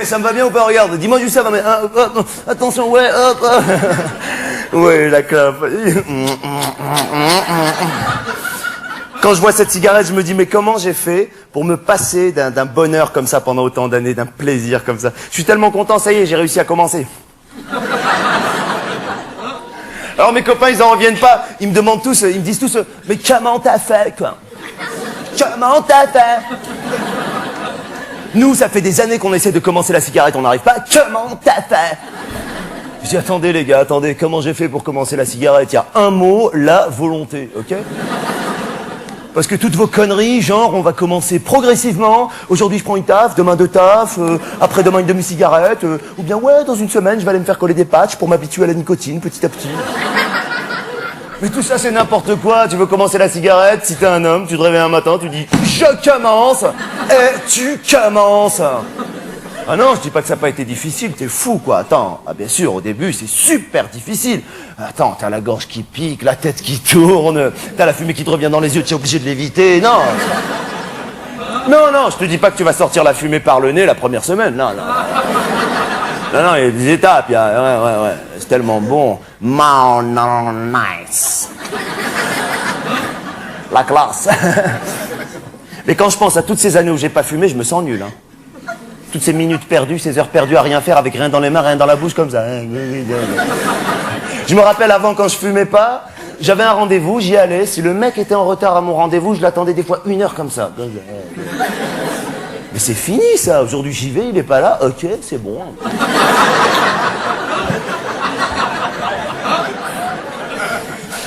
Eh, ça me va bien ou pas? Regarde, dis-moi juste ça, mais attention, ouais, hop. Ouais, la clope. Quand je vois cette cigarette, je me dis, mais comment j'ai fait pour me passer d'un bonheur comme ça pendant autant d'années, d'un plaisir comme ça? Je suis tellement content, ça y est, j'ai réussi à commencer. Alors mes copains, ils en reviennent pas, ils me demandent tous, ils me disent tous, mais comment t'as fait, quoi? Comment t'as fait? Nous, ça fait des années qu'on essaie de commencer la cigarette, on n'arrive pas. Comment t'as fait? Je dis, attendez les gars, attendez, comment j'ai fait pour commencer la cigarette? Il y a un mot, la volonté, ok? Parce que toutes vos conneries, genre, on va commencer progressivement. Aujourd'hui, je prends une taf, demain deux tafs, après-demain une demi-cigarette, ou bien, ouais, dans une semaine, je vais aller me faire coller des patchs pour m'habituer à la nicotine, petit à petit. Mais tout ça, c'est n'importe quoi. Tu veux commencer la cigarette, si t'es un homme, tu te réveilles un matin, tu dis, je commence, et tu commences. Ah non, je dis pas que ça n'a pas été difficile, t'es fou, quoi. Attends, ah bien sûr, au début, c'est super difficile. Attends, t'as la gorge qui pique, la tête qui tourne, t'as la fumée qui te revient dans les yeux, tu es obligé de l'éviter. Non. Non, je te dis pas que tu vas sortir la fumée par le nez la première semaine, non. Non, il y a des étapes, il y a... Ouais, c'est tellement bon. Non, nice. La classe. Mais quand je pense à toutes ces années où j'ai pas fumé, je me sens nul, hein. Toutes ces minutes perdues, ces heures perdues à rien faire, avec rien dans les mains, rien dans la bouche, comme ça. Je me rappelle avant, quand je fumais pas, j'avais un rendez-vous, j'y allais. Si le mec était en retard à mon rendez-vous, je l'attendais des fois 1 heure comme ça. Mais c'est fini, ça. Aujourd'hui, j'y vais, il est pas là. Ok, c'est bon.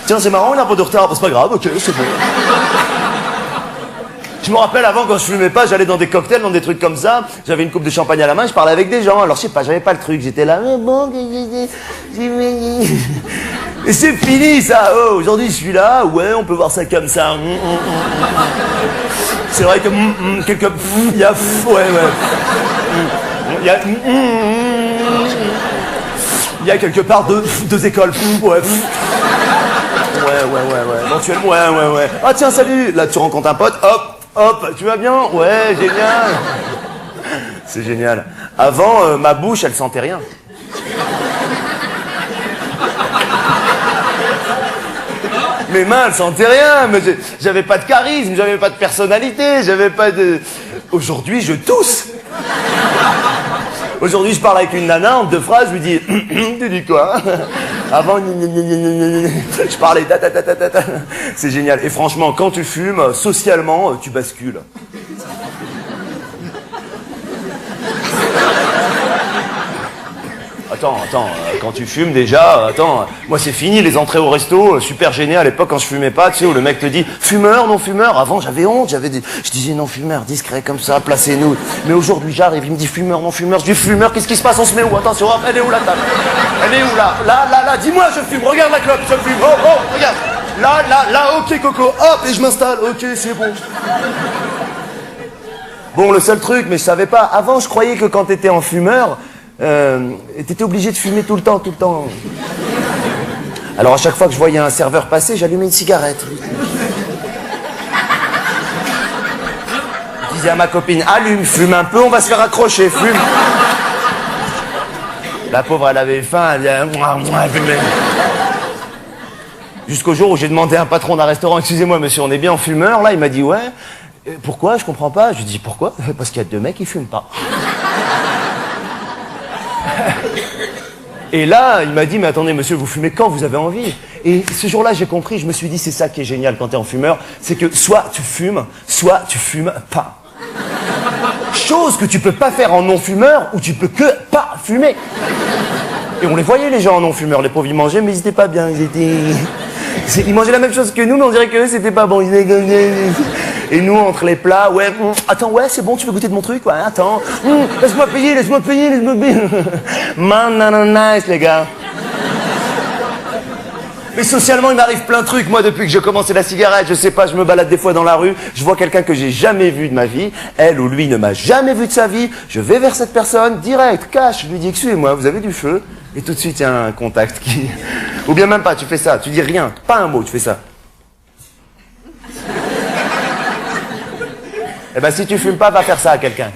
Tiens, c'est marrant, il a un peu de retard. C'est pas grave, ok, c'est bon. Je me rappelle avant, quand je fumais pas, j'allais dans des cocktails, dans des trucs comme ça. J'avais une coupe de champagne à la main, je parlais avec des gens. Alors, je sais pas, j'avais pas le truc. J'étais là, mais bon, et c'est fini, ça. Oh, aujourd'hui, je suis là. Ouais, on peut voir ça comme ça. C'est vrai que quelque... Il y a... Ouais. Il y a... Il y a quelque part deux écoles. Ouais. Éventuellement, ouais. Ah, tiens, salut. Là, tu rencontres un pote. Hop, tu vas bien? Ouais, génial. C'est génial. Avant, ma bouche, elle sentait rien. Mes mains, elles sentaient rien. Mais j'avais pas de charisme, j'avais pas de personnalité, j'avais pas de... Aujourd'hui, je tousse. Aujourd'hui, je parle avec une nana, en 2 phrases, je lui dis... Tu dis quoi? Avant, je parlais... C'est génial. Et franchement, quand tu fumes, socialement, tu bascules. Attends, quand tu fumes déjà, moi c'est fini, les entrées au resto, super gêné à l'époque quand je fumais pas, tu sais, où le mec te dit fumeur, non fumeur. Avant j'avais honte, je disais non fumeur, discret comme ça, placez-nous. Mais aujourd'hui j'arrive, il me dit fumeur, non fumeur, je dis fumeur, qu'est-ce qui se passe, on se met où? Attention, hop, elle est où la table? Elle est où là, dis-moi, je fume, regarde la clope, je fume, oh, regarde, là, ok coco, hop, et je m'installe, ok, c'est bon. Bon, le seul truc, mais je savais pas, avant je croyais que quand t'étais en fumeur, t'étais obligé de fumer tout le temps. Alors à chaque fois que je voyais un serveur passer, j'allumais une cigarette. Je disais à ma copine, allume, fume un peu, on va se faire accrocher, fume. La pauvre, elle avait faim, elle fumait. Jusqu'au jour où j'ai demandé à un patron d'un restaurant, excusez-moi monsieur, on est bien en fumeur, là, il m'a dit ouais. Pourquoi? Je comprends pas. Je lui dis pourquoi? Parce qu'il y a 2 mecs qui fument pas. Et là, il m'a dit, mais attendez, monsieur, vous fumez quand vous avez envie? Et ce jour-là, j'ai compris, je me suis dit, c'est ça qui est génial quand t'es en fumeur, c'est que soit tu fumes pas. Chose que tu peux pas faire en non-fumeur, ou tu peux que pas fumer. Et on les voyait, les gens en non-fumeur, les pauvres, ils mangeaient, mais ils étaient pas bien, ils mangeaient la même chose que nous, mais on dirait qu'eux, c'était pas bon. Et nous, entre les plats, ouais, attends, ouais, c'est bon, tu veux goûter de mon truc? Ouais, attends, laisse-moi payer. Nice, les gars. Mais socialement, il m'arrive plein de trucs. Moi, depuis que j'ai commencé la cigarette, je sais pas, je me balade des fois dans la rue, je vois quelqu'un que j'ai jamais vu de ma vie, elle ou lui ne m'a jamais vu de sa vie, je vais vers cette personne, direct, cash, je lui dis, excusez-moi, vous avez du feu? Et tout de suite, il y a un contact qui... Ou bien même pas, tu fais ça, tu dis rien, pas un mot, tu fais ça. Eh ben, si tu fumes pas, va faire ça à quelqu'un.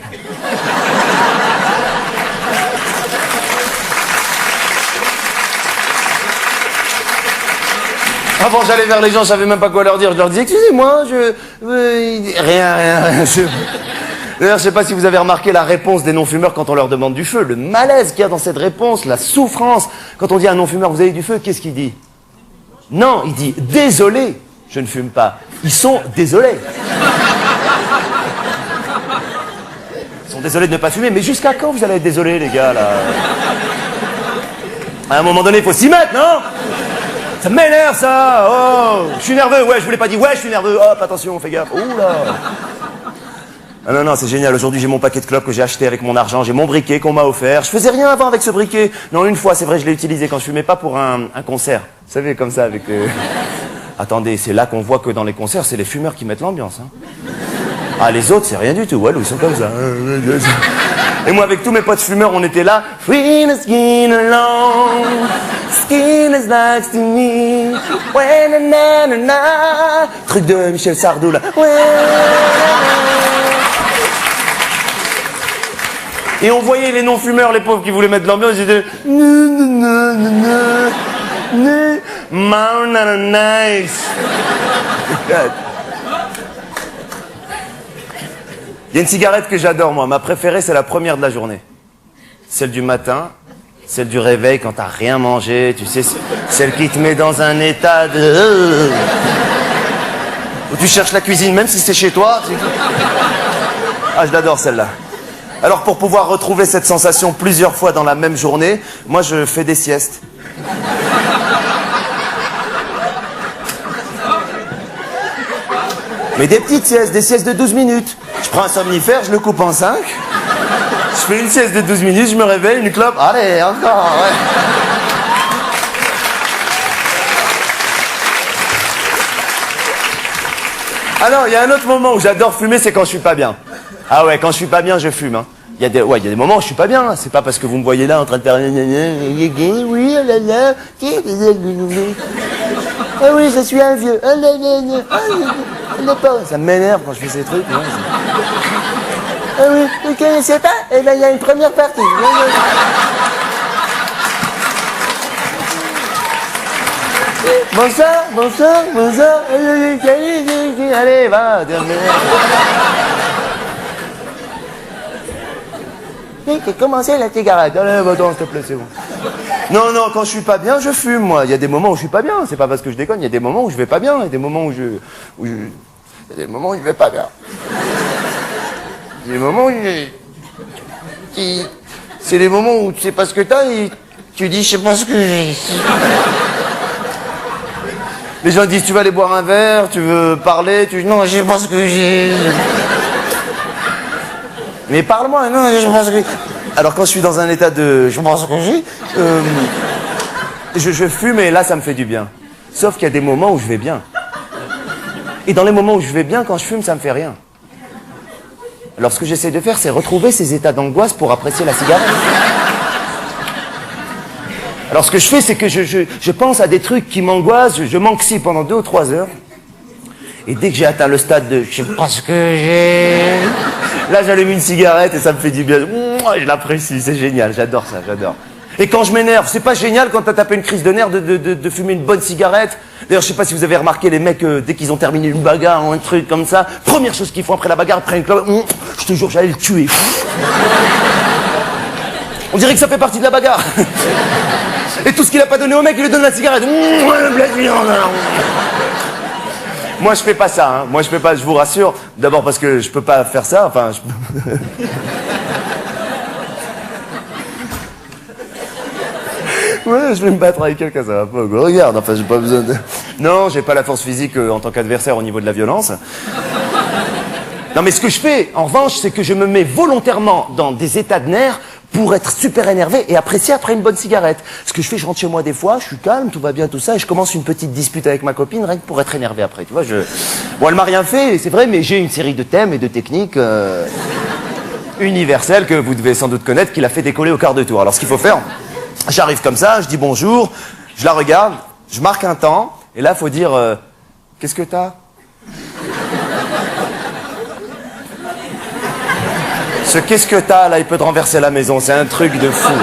Avant, j'allais vers les gens, je savais même pas quoi leur dire. Je leur disais, excusez-moi, rien. D'ailleurs, je sais pas si vous avez remarqué la réponse des non-fumeurs quand on leur demande du feu. Le malaise qu'il y a dans cette réponse, la souffrance. Quand on dit à un non-fumeur, vous avez du feu, qu'est-ce qu'il dit? Non, il dit, désolé, je ne fume pas. Ils sont désolés. Ils sont désolés de ne pas fumer. Mais jusqu'à quand vous allez être désolés, les gars, là? À un moment donné, il faut s'y mettre, non? Ça m'énerve, ça. Oh, je suis nerveux. Ouais, je vous l'ai pas dit. Ouais, je suis nerveux. Hop, attention, fais gaffe. Ouh là. Ah non, c'est génial. Aujourd'hui, j'ai mon paquet de clopes que j'ai acheté avec mon argent. J'ai mon briquet qu'on m'a offert. Je faisais rien avant avec ce briquet. Non, une fois, c'est vrai, je l'ai utilisé quand je fumais pas pour un concert. Vous savez, comme ça, avec... Attendez, c'est là qu'on voit que dans les concerts, c'est les fumeurs qui mettent l'ambiance. Hein. Ah, les autres, c'est rien du tout. Ouais, ils sont comme ça. Et moi, avec tous mes potes fumeurs, on était là. Free the skin alone, skin is nice to me. When na na na. Truc de Michel Sardou, là. Et on voyait les non-fumeurs, les pauvres qui voulaient mettre de l'ambiance, ils disaient nice. Il y a une cigarette que j'adore, moi. Ma préférée, c'est la première de la journée. Celle du matin, celle du réveil quand t'as rien mangé, tu sais, celle qui te met dans un état de... où tu cherches la cuisine, même si c'est chez toi. Ah, je l'adore, celle-là. Alors, pour pouvoir retrouver cette sensation plusieurs fois dans la même journée, moi, je fais des siestes. Mais des petites siestes, des siestes de 12 minutes. Je prends un somnifère, je le coupe en 5. Je fais une sieste de 12 minutes, je me réveille, une clope. Allez, encore, ouais. Alors, il y a un autre moment où j'adore fumer, c'est quand je suis pas bien. Ah ouais, quand je suis pas bien, je fume. Hein. Il y a des moments où je suis pas bien. C'est pas parce que vous me voyez là en train de faire... Oui, oh là là. Ah oui, je suis un vieux. Oh là là là. Ça m'énerve quand je fais ces trucs. Ouais. Ah oui, vous connaissez pas? Eh ben, il y a une première partie. Bonsoir. Allez, va. J'ai commencé la cigarette. Allez, va-t'en, s'il te plaît, c'est bon. Non, quand je suis pas bien, je fume, moi. Il y a des moments où je suis pas bien. C'est pas parce que je déconne. Il y a des moments où je vais pas bien. Il y a des moments où il y a des moments où je vais pas bien. Il y a des moments où c'est des moments où tu sais pas ce que t'as et tu dis, je sais pas ce que j'ai. Les gens disent, tu vas aller boire un verre, tu veux parler, tu dis, non, je sais pas ce que j'ai. Mais parle-moi, non, je pense que... Alors quand je suis dans un état de... Je pense que je fume et là, ça me fait du bien. Sauf qu'il y a des moments où je vais bien. Et dans les moments où je vais bien, quand je fume, ça me fait rien. Alors ce que j'essaie de faire, c'est retrouver ces états d'angoisse pour apprécier la cigarette. Alors ce que je fais, c'est que je pense à des trucs qui m'angoissent, je m'anxie pendant 2 ou 3 heures. Et dès que j'ai atteint le stade de... Je sais pas ce que j'ai... Là, j'allume une cigarette et ça me fait du bien. Je l'apprécie, c'est génial, j'adore ça, j'adore. Et quand je m'énerve, c'est pas génial quand t'as tapé une crise de nerfs de fumer une bonne cigarette. D'ailleurs, je sais pas si vous avez remarqué, les mecs, dès qu'ils ont terminé une bagarre ou un truc comme ça, première chose qu'ils font après la bagarre, après une clope, je te jure, j'allais le tuer. On dirait que ça fait partie de la bagarre. Et tout ce qu'il a pas donné au mec, il lui donne la cigarette. Moi, je fais pas ça, hein. Moi, je fais pas, je vous rassure. D'abord parce que je peux pas faire ça, enfin... Ouais, je vais me battre avec quelqu'un, ça va pas. Regarde, enfin, j'ai pas besoin de... Non, j'ai pas la force physique en tant qu'adversaire au niveau de la violence. Non, mais ce que je fais, en revanche, c'est que je me mets volontairement dans des états de nerfs pour être super énervé et apprécier après une bonne cigarette. Ce que je fais, je rentre chez moi des fois, je suis calme, tout va bien, tout ça, et je commence une petite dispute avec ma copine, rien que pour être énervé après, tu vois, Bon, elle m'a rien fait, c'est vrai, mais j'ai une série de thèmes et de techniques universelles que vous devez sans doute connaître, qui l'a fait décoller au quart de tour. Alors, ce qu'il faut faire, j'arrive comme ça, je dis bonjour, je la regarde, je marque un temps, et là, il faut dire, qu'est-ce que t'as ? Ce qu'est-ce que t'as, là, il peut te renverser la maison, c'est un truc de fou.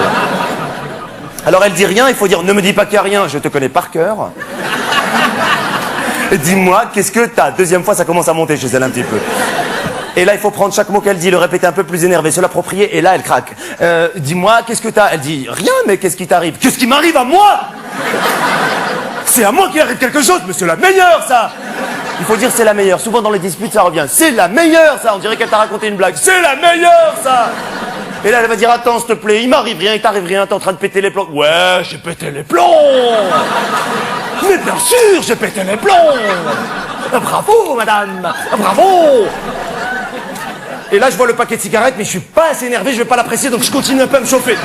Alors elle dit rien, il faut dire, ne me dis pas qu'il n'y a rien, je te connais par cœur. Dis-moi, qu'est-ce que t'as? Deuxième fois, ça commence à monter chez elle un petit peu. Et là, il faut prendre chaque mot qu'elle dit, le répéter un peu plus énervé, se l'approprier, et là, elle craque. Dis-moi, qu'est-ce que t'as? Elle dit, rien, mais qu'est-ce qui t'arrive? Qu'est-ce qui m'arrive à moi? C'est à moi qu'il arrive quelque chose, mais c'est la meilleure, ça! Il faut dire c'est la meilleure. Souvent dans les disputes, ça revient. C'est la meilleure, ça! On dirait qu'elle t'a raconté une blague. C'est la meilleure, ça! Et là, elle va dire, attends, s'il te plaît, il m'arrive rien, il t'arrive rien, t'es en train de péter les plombs. Ouais, j'ai pété les plombs! Mais bien sûr, j'ai pété les plombs! Bravo, madame! Bravo! Et là, je vois le paquet de cigarettes, mais je suis pas assez énervé, je vais pas l'apprécier, donc je continue un peu à me chauffer.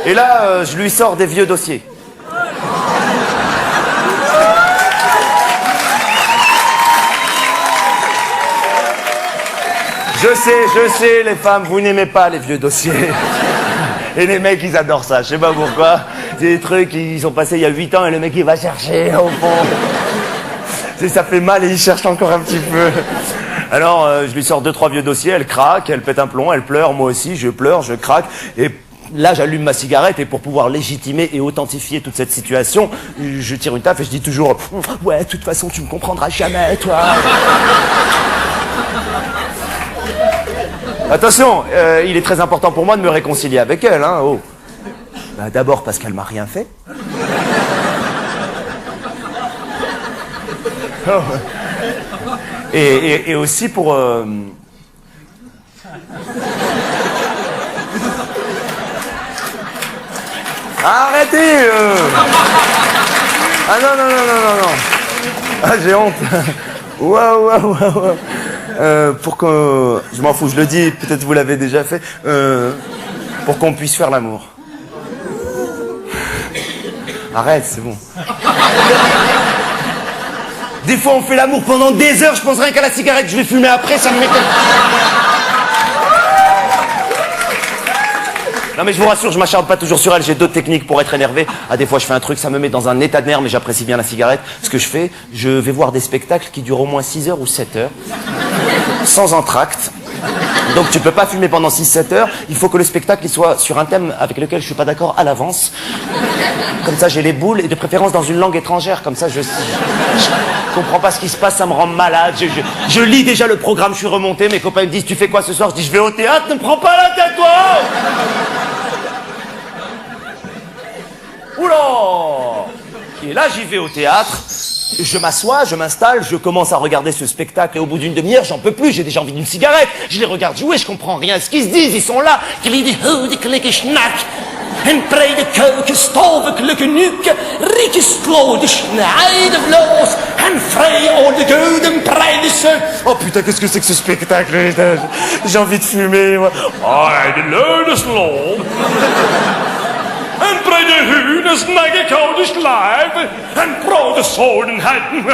Et là, je lui sors des vieux dossiers. Je sais, les femmes, vous n'aimez pas les vieux dossiers. Et les mecs, ils adorent ça, je sais pas pourquoi. C'est des trucs qui sont passés il y a 8 ans et le mec, il va chercher au fond. Ça fait mal et il cherche encore un petit peu. Alors, je lui sors 2-3 vieux dossiers, elle craque, elle pète un plomb, elle pleure, moi aussi, je pleure, je craque. Et là, j'allume ma cigarette et pour pouvoir légitimer et authentifier toute cette situation, je tire une taffe et je dis toujours « Ouais, de toute façon, tu me comprendras jamais, toi !» Attention, il est très important pour moi de me réconcilier avec elle, hein, oh. Bah, d'abord parce qu'elle m'a rien fait. Oh. Et aussi pour... Arrêtez Ah non. Ah, j'ai honte. Waouh. Pour que... Je m'en fous, je le dis, peut-être vous l'avez déjà fait. Pour qu'on puisse faire l'amour. Arrête, c'est bon. Des fois, on fait l'amour pendant des heures, je pense rien qu'à la cigarette, je vais fumer après, ça me met... Non mais je vous rassure, je m'acharne pas toujours sur elle, j'ai d'autres techniques pour être énervé. Ah, des fois je fais un truc, ça me met dans un état de nerfs, mais j'apprécie bien la cigarette. Ce que je fais, je vais voir des spectacles qui durent au moins 6 heures ou 7 heures, sans entracte. Donc tu peux pas fumer pendant 6-7 heures, il faut que le spectacle il soit sur un thème avec lequel je suis pas d'accord à l'avance. Comme ça j'ai les boules, et de préférence dans une langue étrangère, comme ça je comprends pas ce qui se passe, ça me rend malade. Je lis déjà le programme, je suis remonté, mes copains me disent tu fais quoi ce soir? Je dis je vais au théâtre, ne me prends pas la tête toi! Oula! Et là j'y vais au théâtre. Je m'assois, je m'installe, je commence à regarder ce spectacle et au bout d'une demi-heure, j'en peux plus, j'ai déjà envie d'une cigarette. Je les regarde jouer, je comprends rien à ce qu'ils se disent, ils sont là. En breide keuken, stovekelijke nuke, rikkeslode, snijden vloos, en vrij de gouden breide se. Oh putain, qu'est-ce que c'est que ce spectacle? J'ai envie de fumer, moi. De leude slow. En breide hunen, snijden koude slijven, en brode zodenheden.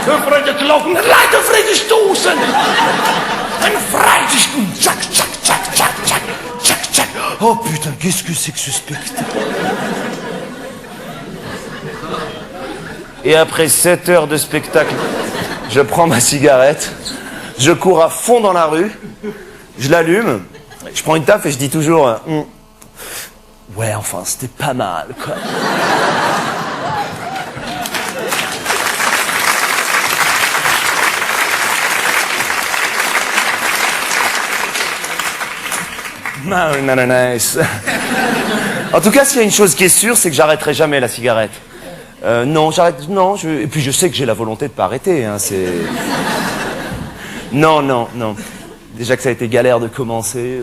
En breide klokken, lijken vrede stoßen. En vrije schoen, tjak, tjak, tjak, tjak, tjak. Oh putain, qu'est-ce que c'est que ce spectacle? Et après 7 heures de spectacle, je prends ma cigarette, je cours à fond dans la rue, je l'allume, je prends une taffe et je dis toujours ouais, enfin, c'était pas mal, quoi. Nice. En tout cas, s'il y a une chose qui est sûre, c'est que j'arrêterai jamais la cigarette. Non, j'arrête. Non, et puis je sais que j'ai la volonté de pas arrêter. Hein, c'est. Non. Déjà que ça a été galère de commencer.